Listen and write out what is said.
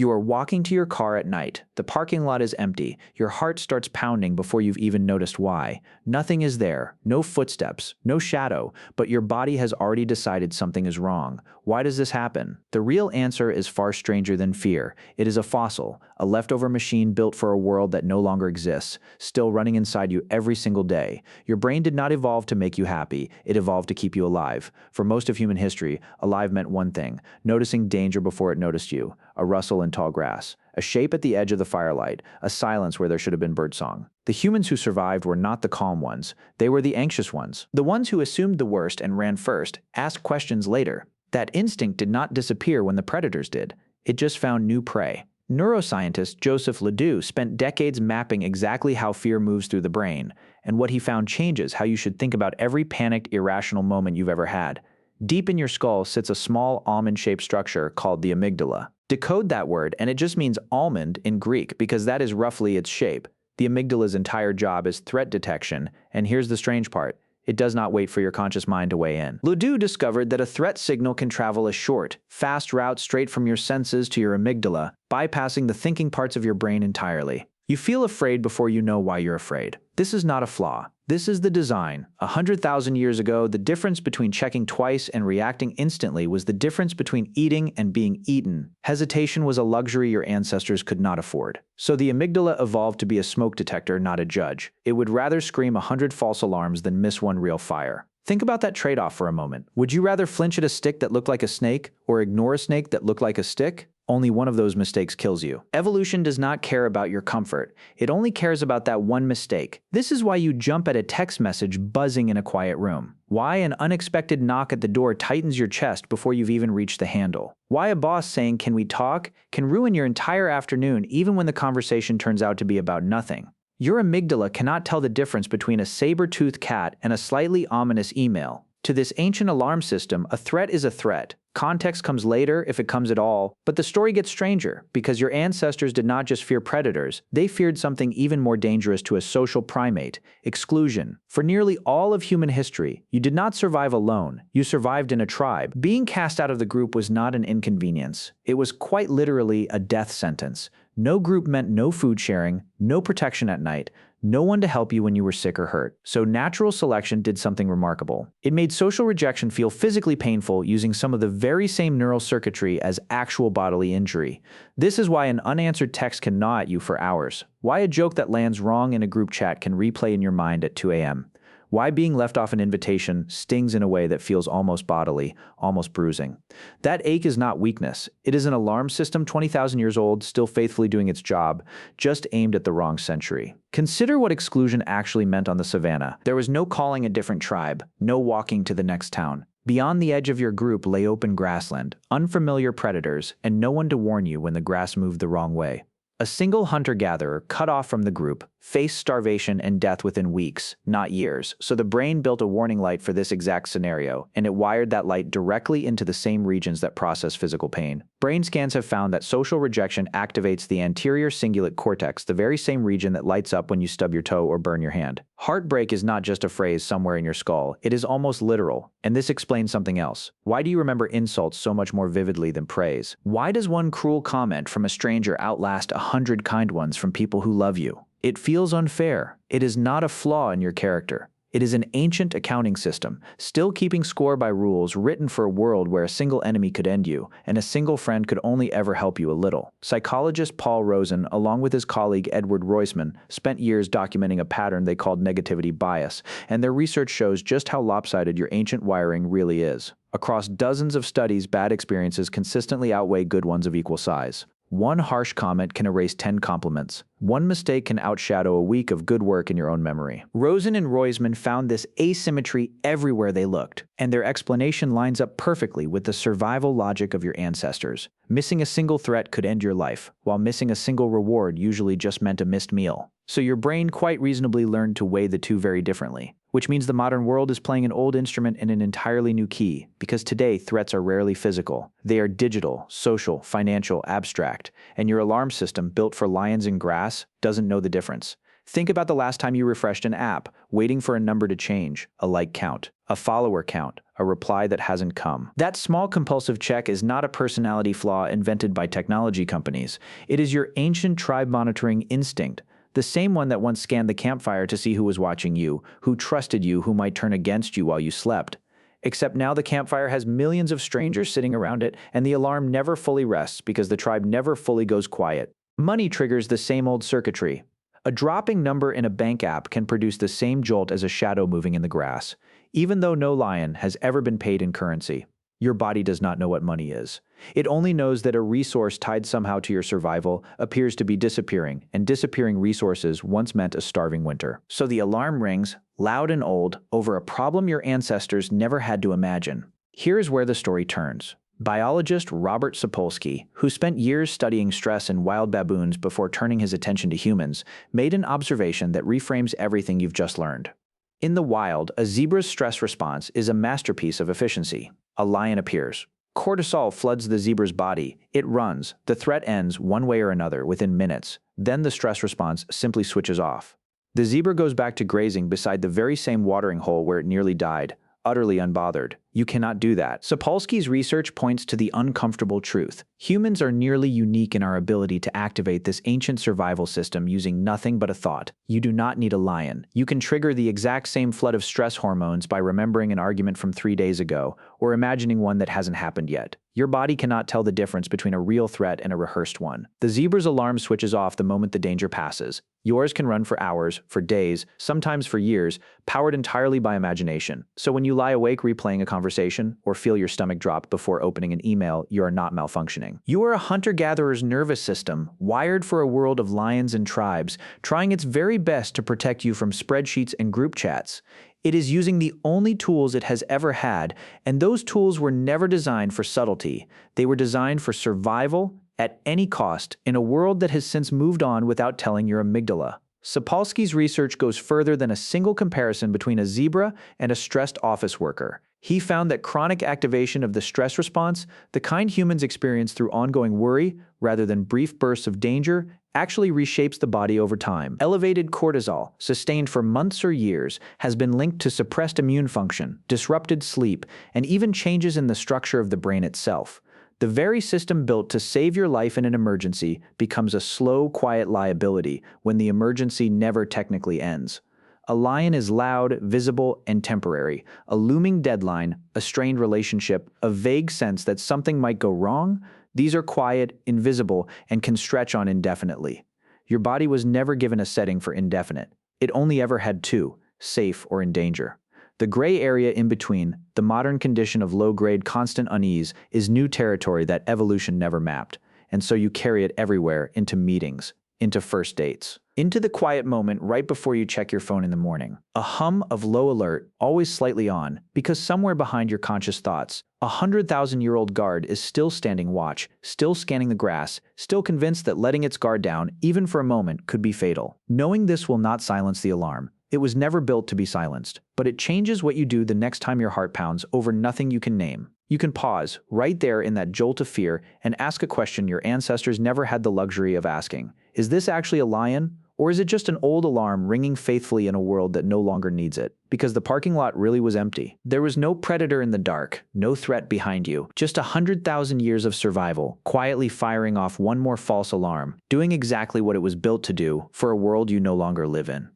You are walking to your car at night. The parking lot is empty. Your heart starts pounding before you've even noticed why. Nothing is there, no footsteps, no shadow, but your body has already decided something is wrong. Why does this happen? The real answer is far stranger than fear. It is a fossil, a leftover machine built for a world that no longer exists, still running inside you every single day. Your brain did not evolve to make you happy. It evolved to keep you alive. For most of human history, alive meant one thing: noticing danger before it noticed you, a rustle in tall grass, a shape at the edge of the firelight, a silence where there should have been birdsong. The humans who survived were not the calm ones. They were the anxious ones. The ones who assumed the worst and ran first, asked questions later. That instinct did not disappear when the predators did. It just found new prey. Neuroscientist Joseph LeDoux spent decades mapping exactly how fear moves through the brain, and what he found changes how you should think about every panicked, irrational moment you've ever had. Deep in your skull sits a small almond-shaped structure called the amygdala. Decode that word, and it just means almond in Greek because that is roughly its shape. The amygdala's entire job is threat detection, and here's the strange part: it does not wait for your conscious mind to weigh in. LeDoux discovered that a threat signal can travel a short, fast route straight from your senses to your amygdala, bypassing the thinking parts of your brain entirely. You feel afraid before you know why you're afraid. This is not a flaw. This is the design. 100,000 years ago, the difference between checking twice and reacting instantly was the difference between eating and being eaten. Hesitation was a luxury your ancestors could not afford. So the amygdala evolved to be a smoke detector, not a judge. It would rather scream 100 false alarms than miss one real fire. Think about that trade-off for a moment. Would you rather flinch at a stick that looked like a snake or ignore a snake that looked like a stick? Only one of those mistakes kills you. Evolution does not care about your comfort. It only cares about that one mistake. This is why you jump at a text message buzzing in a quiet room. Why an unexpected knock at the door tightens your chest before you've even reached the handle. Why a boss saying, "Can we talk?" can ruin your entire afternoon even when the conversation turns out to be about nothing. Your amygdala cannot tell the difference between a saber-toothed cat and a slightly ominous email. To this ancient alarm system, a threat is a threat. Context comes later, if it comes at all, but the story gets stranger, because your ancestors did not just fear predators, they feared something even more dangerous to a social primate: exclusion. For nearly all of human history, you did not survive alone, you survived in a tribe. Being cast out of the group was not an inconvenience. It was quite literally a death sentence. No group meant no food sharing, no protection at night, no one to help you when you were sick or hurt. So natural selection did something remarkable. It made social rejection feel physically painful using some of the very same neural circuitry as actual bodily injury. This is why an unanswered text can gnaw at you for hours. Why a joke that lands wrong in a group chat can replay in your mind at 2 a.m. Why being left off an invitation stings in a way that feels almost bodily, almost bruising. That ache is not weakness. It is an alarm system 20,000 years old, still faithfully doing its job, just aimed at the wrong century. Consider what exclusion actually meant on the savannah. There was no calling a different tribe, no walking to the next town. Beyond the edge of your group lay open grassland, unfamiliar predators, and no one to warn you when the grass moved the wrong way. A single hunter-gatherer, cut off from the group, faced starvation and death within weeks, not years, so the brain built a warning light for this exact scenario, and it wired that light directly into the same regions that process physical pain. Brain scans have found that social rejection activates the anterior cingulate cortex, the very same region that lights up when you stub your toe or burn your hand. Heartbreak is not just a phrase somewhere in your skull, it is almost literal, and this explains something else. Why do you remember insults so much more vividly than praise? Why does one cruel comment from a stranger outlast 100 kind ones from people who love you? It feels unfair. It is not a flaw in your character. It is an ancient accounting system, still keeping score by rules written for a world where a single enemy could end you, and a single friend could only ever help you a little. Psychologist Paul Rozin, along with his colleague Edward Royzman, spent years documenting a pattern they called negativity bias, and their research shows just how lopsided your ancient wiring really is. Across dozens of studies, bad experiences consistently outweigh good ones of equal size. One harsh comment can erase 10 compliments. One mistake can outshadow a week of good work in your own memory. Rozin and Royzman found this asymmetry everywhere they looked, and their explanation lines up perfectly with the survival logic of your ancestors. Missing a single threat could end your life, while missing a single reward usually just meant a missed meal. So your brain quite reasonably learned to weigh the two very differently, which means the modern world is playing an old instrument in an entirely new key, because today threats are rarely physical. They are digital, social, financial, abstract, and your alarm system, built for lions and grass, doesn't know the difference. Think about the last time you refreshed an app, waiting for a number to change, a like count, a follower count, a reply that hasn't come. That small compulsive check is not a personality flaw invented by technology companies. It is your ancient tribe monitoring instinct, the same one that once scanned the campfire to see who was watching you, who trusted you, who might turn against you while you slept. Except now the campfire has millions of strangers sitting around it, and the alarm never fully rests because the tribe never fully goes quiet. Money triggers the same old circuitry. A dropping number in a bank app can produce the same jolt as a shadow moving in the grass, even though no lion has ever been paid in currency. Your body does not know what money is. It only knows that a resource tied somehow to your survival appears to be disappearing, and disappearing resources once meant a starving winter. So the alarm rings, loud and old, over a problem your ancestors never had to imagine. Here's where the story turns. Biologist Robert Sapolsky, who spent years studying stress in wild baboons before turning his attention to humans, made an observation that reframes everything you've just learned. In the wild, a zebra's stress response is a masterpiece of efficiency. A lion appears. Cortisol floods the zebra's body. It runs. The threat ends one way or another within minutes. Then the stress response simply switches off. The zebra goes back to grazing beside the very same watering hole where it nearly died, utterly unbothered. You cannot do that. Sapolsky's research points to the uncomfortable truth. Humans are nearly unique in our ability to activate this ancient survival system using nothing but a thought. You do not need a lion. You can trigger the exact same flood of stress hormones by remembering an argument from 3 days ago or imagining one that hasn't happened yet. Your body cannot tell the difference between a real threat and a rehearsed one. The zebra's alarm switches off the moment the danger passes. Yours can run for hours, for days, sometimes for years, powered entirely by imagination. So when you lie awake replaying a conversation or feel your stomach drop before opening an email, you are not malfunctioning. You are a hunter-gatherer's nervous system, wired for a world of lions and tribes, trying its very best to protect you from spreadsheets and group chats. It is using the only tools it has ever had, and those tools were never designed for subtlety. They were designed for survival at any cost in a world that has since moved on without telling your amygdala. Sapolsky's research goes further than a single comparison between a zebra and a stressed office worker. He found that chronic activation of the stress response, the kind humans experience through ongoing worry rather than brief bursts of danger, actually reshapes the body over time. Elevated cortisol, sustained for months or years, has been linked to suppressed immune function, disrupted sleep, and even changes in the structure of the brain itself. The very system built to save your life in an emergency becomes a slow, quiet liability when the emergency never technically ends. A lion is loud, visible, and temporary, a looming deadline, a strained relationship, a vague sense that something might go wrong. These are quiet, invisible, and can stretch on indefinitely. Your body was never given a setting for indefinite. It only ever had two, safe or in danger. The gray area in between, the modern condition of low-grade constant unease, is new territory that evolution never mapped, and so you carry it everywhere, into meetings, into first dates, into the quiet moment right before you check your phone in the morning. A hum of low alert, always slightly on, because somewhere behind your conscious thoughts, a 100,000-year-old guard is still standing watch, still scanning the grass, still convinced that letting its guard down, even for a moment, could be fatal. Knowing this will not silence the alarm. It was never built to be silenced, but it changes what you do the next time your heart pounds over nothing you can name. You can pause, right there in that jolt of fear, and ask a question your ancestors never had the luxury of asking. Is this actually a lion? Or is it just an old alarm ringing faithfully in a world that no longer needs it? Because the parking lot really was empty. There was no predator in the dark, no threat behind you, just 100,000 years of survival, quietly firing off one more false alarm, doing exactly what it was built to do for a world you no longer live in.